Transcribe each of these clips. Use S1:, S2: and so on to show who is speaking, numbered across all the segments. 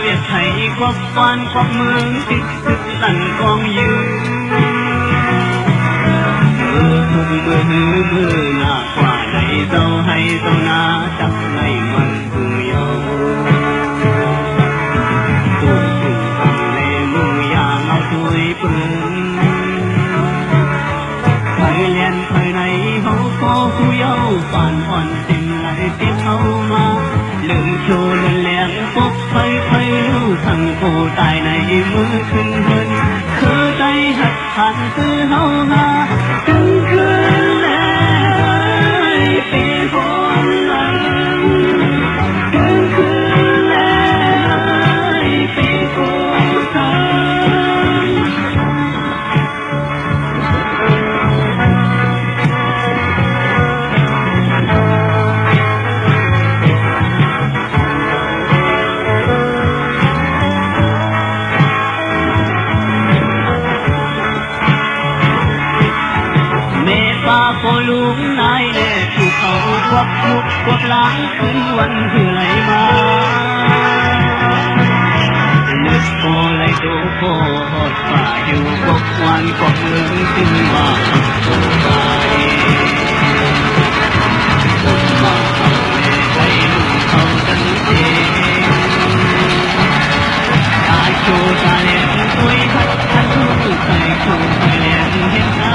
S1: เวียดไทยควักวานควักเมืองติดตึกสั่นกองยืนทุกมือหน้ากว่าในเจ้าให้เจ้านาจับในมันตุงเยาตุงทำในมือยางเอาถ้วยปืนไทยเลียนไทยในเขาโคผู้เยาป่านอ่อนติมไหลติดเข้ามาลืมโชว์เลือนแหลงปกไฟรู้ทั้งผู้ตายในมือขึ้นเฮินคือใจหัดผ่านซื้อเฮาหาถึงคืนแล้วปีฝนหลังถึงคืนแล้วปีฝนหลังพอลุงนายแน่ถูกเขาควักยุกควักล้างคืนวันเพื่อไหลมานึกโคไหลโตโคหอดฝ่าอยู่กบวันกบเมืองจึงว่าโตไปคนมาเขาแน่ใจลุงเขาจังเจตาโชตาแหลมสวยทัดทัดทุกใส่คู่ไปแหลมเห็นหน้า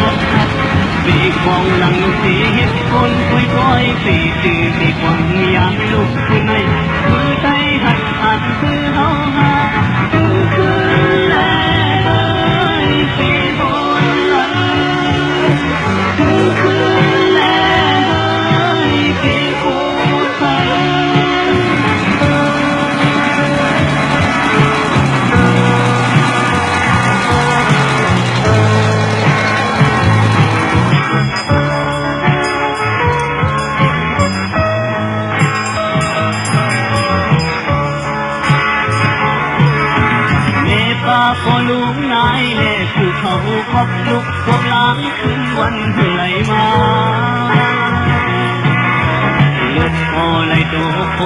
S1: ปีกมองหลังสีเห็ดคนค่อยๆปีตื่นปีกวังอยากลุกขึ้นในมือใจหัดหัดคือเฮาหาคืนแล้วปีฝนหลังคืนแล้วปีฝนหลังพอลุงนายแน่คือเขาควักลุกควักล้างคืนวันเพื่อไหลมาเลือดคอไหลโตโค